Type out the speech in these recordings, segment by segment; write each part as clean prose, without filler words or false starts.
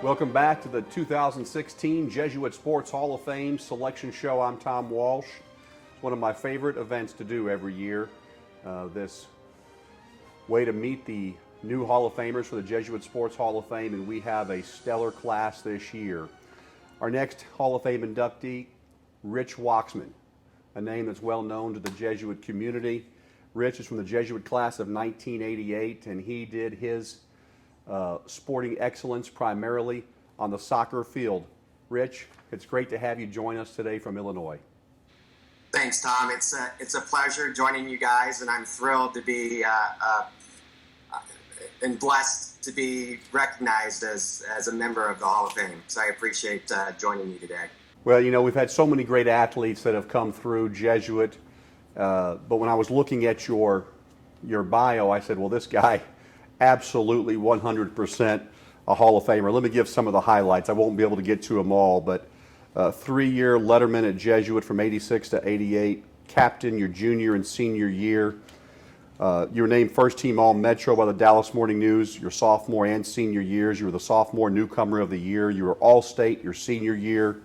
Welcome back to the 2016 Jesuit Sports Hall of Fame Selection Show. I'm Tom Walsh. It's one of my favorite events to do every year. This way to meet the new Hall of Famers for the Jesuit Sports Hall of Fame, and we have a stellar class this year. Our next Hall of Fame inductee, Rich Wachsman, a name that's well known to the Jesuit community. Rich is from the Jesuit class of 1988, and he did his sporting excellence primarily on the soccer field. Rich, it's great to have you join us today from Illinois. Thanks, Tom. It's a pleasure joining you guys, and I'm thrilled to be and blessed to be recognized as a member of the Hall of Fame. So I appreciate joining you today. Well, you know, we've had so many great athletes that have come through Jesuit, but when I was looking at your bio, I said, well, this guy absolutely 100% a Hall of Famer. Let me give some of the highlights. I won't be able to get to them all, but 3-year letterman at Jesuit from 86 to 88, captain your junior and senior year. You were named first team All-Metro by the Dallas Morning News your sophomore and senior years. You were the sophomore newcomer of the year. You were All-State your senior year.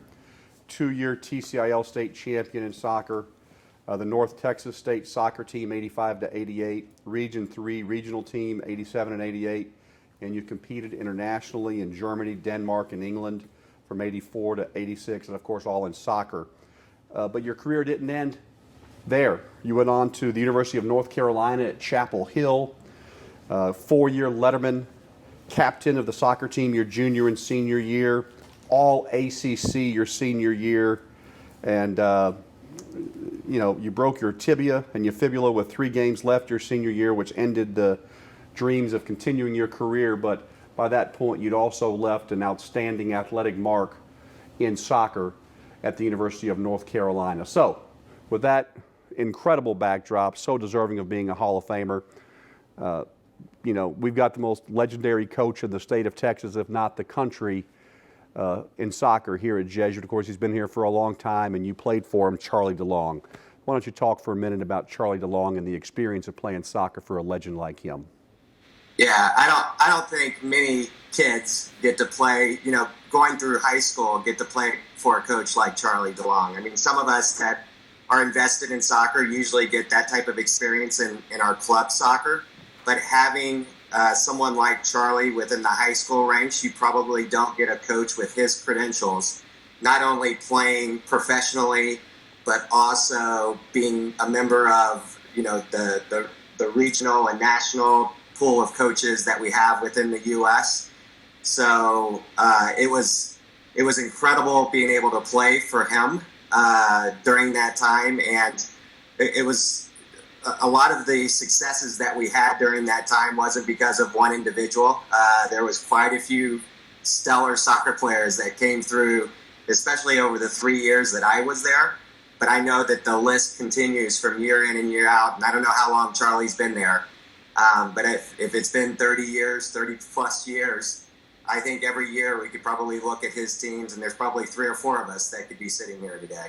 2-year TCIL state champion in soccer. The North Texas State soccer team 85 to 88, Region 3 regional team 87 and 88, and you competed internationally in Germany, Denmark, and England from 84 to 86, and of course all in soccer. But your career didn't end there. You went on to the University of North Carolina at Chapel Hill, 4-year letterman, captain of the soccer team your junior and senior year, all ACC your senior year, and you know, you broke your tibia and your fibula with 3 games left your senior year, which ended the dreams of continuing your career. But by that point, you'd also left an outstanding athletic mark in soccer at the University of North Carolina. So, with that incredible backdrop, so deserving of being a Hall of Famer, you know, we've got the most legendary coach in the state of Texas, if not the country, in soccer here at Jesuit. Of course, he's been here for a long time, and you played for him, Charlie DeLong. Why don't you talk for a minute about Charlie DeLong and the experience of playing soccer for a legend like him? Yeah, I don't think many kids get to play, you know, going through high school, get to play for a coach like Charlie DeLong. I mean, some of us that are invested in soccer usually get that type of experience in our club soccer, but having someone like Charlie within the high school ranks, you probably don't get a coach with his credentials, not only playing professionally, but also being a member of, you know, the regional and national pool of coaches that we have within the U.S. So it was incredible being able to play for him during that time, and it was a lot of the successes that we had during that time wasn't because of one individual. There was quite a few stellar soccer players that came through, especially over the 3 years that I was there. But I know that the list continues from year in and year out, and I don't know how long Charlie's been there. But if it's been 30 years, 30 plus years, I think every year we could probably look at his teams, and there's probably 3 or 4 of us that could be sitting here today.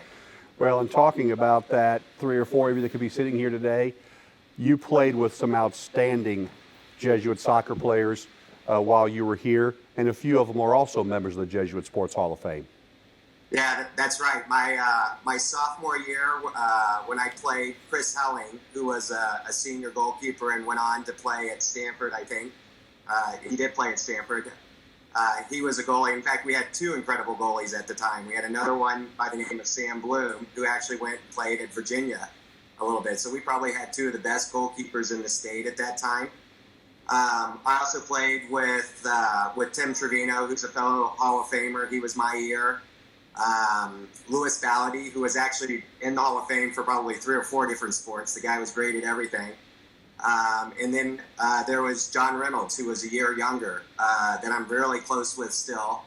Well, and talking about that, 3 or 4 of you that could be sitting here today, you played with some outstanding Jesuit soccer players while you were here, and a few of them are also members of the Jesuit Sports Hall of Fame. Yeah, that's right. My sophomore year, when I played Chris Helling, who was a senior goalkeeper and went on to play at Stanford, I think. He did play at Stanford. He was a goalie. In fact, we had 2 incredible goalies at the time. We had another one by the name of Sam Bloom, who actually went and played at Virginia a little bit. So we probably had 2 of the best goalkeepers in the state at that time. I also played with Tim Trevino, who's a fellow Hall of Famer. He was my year. Louis Ballady, who was actually in the Hall of Fame for probably 3 or 4 different sports. The guy was great at everything. And then there was John Reynolds, who was a year younger, that I'm really close with still.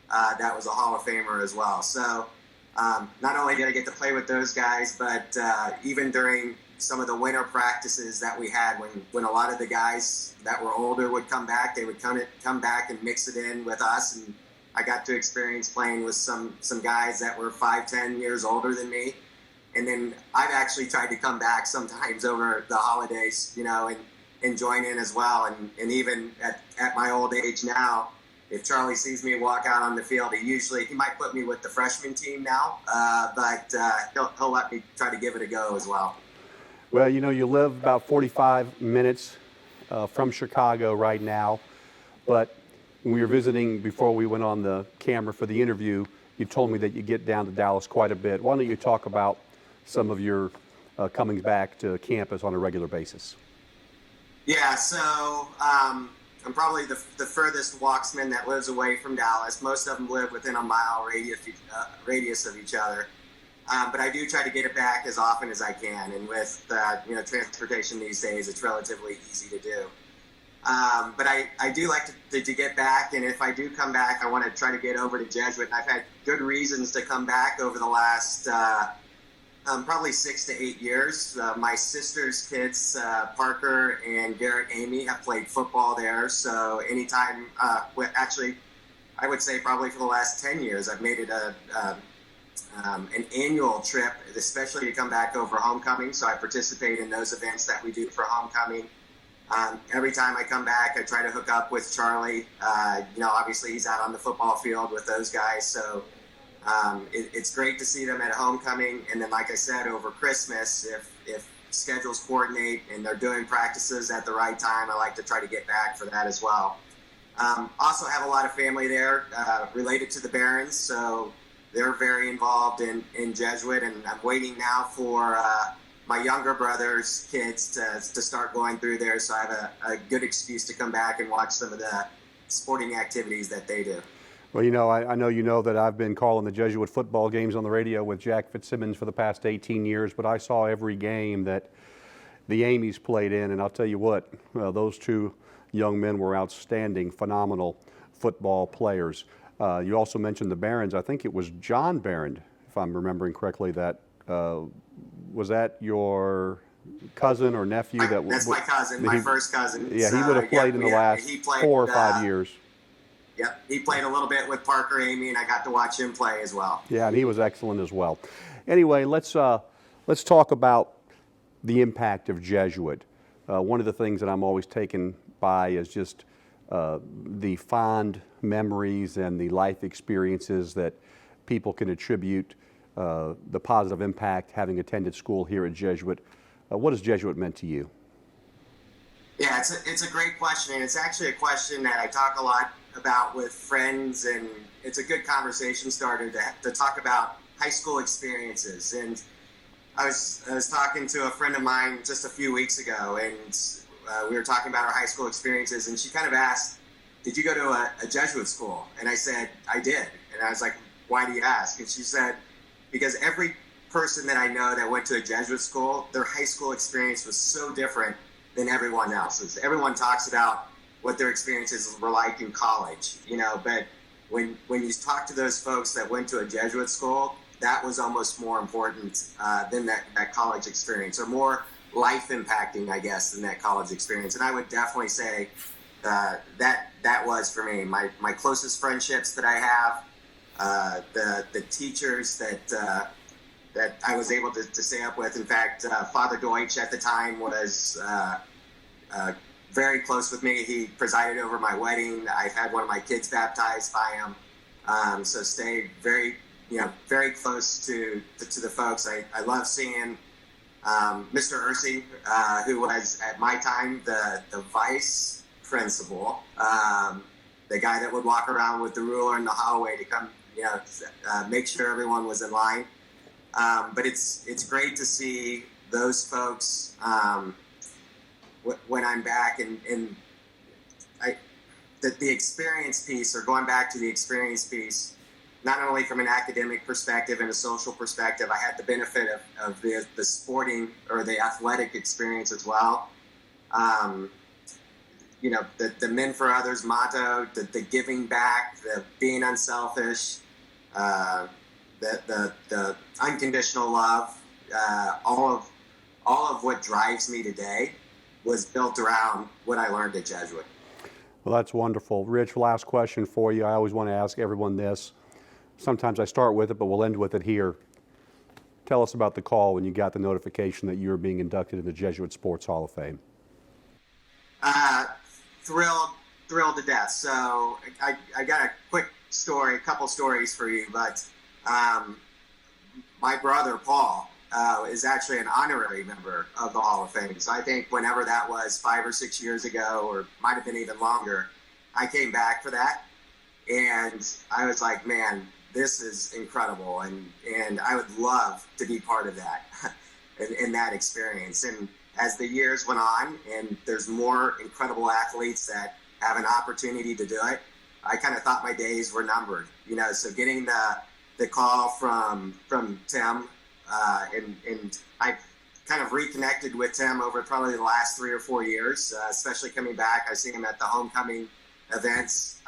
That was a Hall of Famer as well. So not only did I get to play with those guys, but even during some of the winter practices that we had, when a lot of the guys that were older would come back, they would come back and mix it in with us. And I got to experience playing with some guys that were 5-10 years older than me. And then I've actually tried to come back sometimes over the holidays, you know, and join in as well. And even at my old age now, if Charlie sees me walk out on the field, he might put me with the freshman team now, but he'll let me try to give it a go as well. Well, you live about 45 minutes from Chicago right now, but when we were visiting before we went on the camera for the interview, you told me that you get down to Dallas quite a bit. Why don't you talk about some of your coming back to campus on a regular basis? Yeah, so I'm probably the furthest Wachsman that lives away from Dallas. Most of them live within a mile radius of each other. But I do try to get it back as often as I can. And with transportation these days, it's relatively easy to do. But I do like to get back. And if I do come back, I want to try to get over to Jesuit. And I've had good reasons to come back over the last probably 6 to 8 years. My sister's kids, Parker and Garrett Amy, have played football there. So anytime, actually, I would say probably for the last 10 years, I've made it an annual trip, especially to come back over homecoming. So I participate in those events that we do for homecoming. Every time I come back, I try to hook up with Charlie. Obviously he's out on the football field with those guys. So it's great to see them at homecoming. And then, like I said, over Christmas, if schedules coordinate and they're doing practices at the right time, I like to try to get back for that as well. Also have a lot of family there related to the Barons. So they're very involved in Jesuit, and I'm waiting now for my younger brother's kids to start going through there, so I have a good excuse to come back and watch some of the sporting activities that they do. Well, I know you know that I've been calling the Jesuit football games on the radio with Jack Fitzsimmons for the past 18 years, but I saw every game that the Amy's played in, and I'll tell you what, those two young men were outstanding, phenomenal football players. You also mentioned the Barons. I think it was John Barron, if I'm remembering correctly. That was that your cousin or nephew? That's my cousin, my first cousin. Yeah, he would have played in the last 4 or 5 years. Yep, he played a little bit with Parker Amy, and I got to watch him play as well. Yeah, and he was excellent as well. Anyway, let's talk about the impact of Jesuit. One of the things that I'm always taken by is just the fond memories and the life experiences that people can attribute the positive impact having attended school here at Jesuit. What has Jesuit meant to you? Yeah, it's a great question, and it's actually a question that I talk a lot about with friends, and it's a good conversation starter to talk about high school experiences. And I was talking to a friend of mine just a few weeks ago, and we were talking about our high school experiences, and she kind of asked, "Did you go to a Jesuit school?" And I said, "I did." And I was like, "Why do you ask?" And she said, "Because every person that I know that went to a Jesuit school, their high school experience was so different than everyone else's. Everyone talks about what their experiences were like in college, but when you talk to those folks that went to a Jesuit school, that was almost more important than that college experience, or more life impacting, I guess, than that college experience." And I would definitely say that was for me my closest friendships that I have, the teachers that I was able to stay up with. In fact, Father Deutsch at the time was very close with me. He presided over my wedding. I've had one of my kids baptized by him, so stayed very close to the folks. I love seeing Mr. Ursey, who was at my time the vice principal, the guy that would walk around with the ruler in the hallway to come, make sure everyone was in line. But it's great to see those folks when I'm back, and the experience piece, or going back to the experience piece, not only from an academic perspective and a social perspective. I had the benefit of the sporting or the athletic experience as well. The Men for Others motto, the giving back, the being unselfish, the unconditional love, all of what drives me today was built around what I learned at Jesuit. Well, that's wonderful. Rich, last question for you. I always want to ask everyone this. Sometimes I start with it, but we'll end with it here. Tell us about the call when you got the notification that you were being inducted into the Jesuit Sports Hall of Fame. Thrilled thrilled to death. So I got a quick story, a couple stories for you, but my brother Paul is actually an honorary member of the Hall of Fame. So I think whenever that was 5 or 6 years ago, or might have been even longer, I came back for that, and I was like, man, this is incredible, and I would love to be part of that in that experience. And as the years went on, and there's more incredible athletes that have an opportunity to do it, I kind of thought my days were numbered. So getting the call from Tim, and I kind of reconnected with Tim over probably the last 3 or 4 years, especially coming back. I see him at the homecoming events.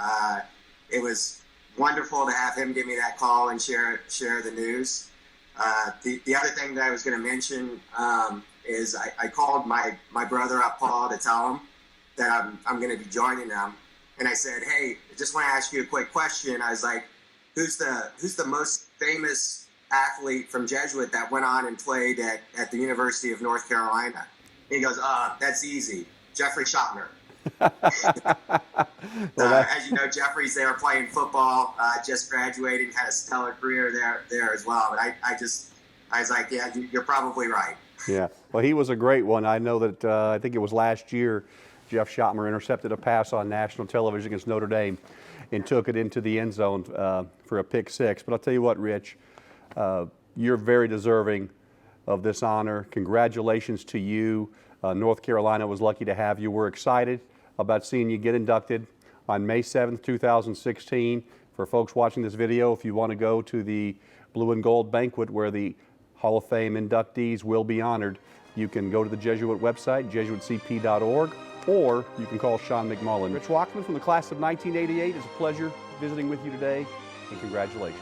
It was wonderful to have him give me that call and share the news. The other thing that I was going to mention is I called my brother up, Paul, to tell him that I'm going to be joining them, and I said, hey, I just want to ask you a quick question. I was like, who's the most famous athlete from Jesuit that went on and played at the University of North Carolina? And he goes, that's easy, Jeffrey Schottner. As you know, Jeffrey's there playing football, just graduated, had a stellar career there as well. But I was like, yeah, you're probably right. Yeah, well, he was a great one. I know that I think it was last year, Jeff Schottmer intercepted a pass on national television against Notre Dame and took it into the end zone for a pick six. But I'll tell you what, Rich, you're very deserving of this honor. Congratulations to you. North Carolina was lucky to have you. We're excited about seeing you get inducted on May 7th, 2016. For folks watching this video, if you want to go to the Blue and Gold banquet where the Hall of Fame inductees will be honored, you can go to the Jesuit website, jesuitcp.org, or you can call Sean McMullen. Rich Wachsman from the class of 1988, it's a pleasure visiting with you today, and congratulations.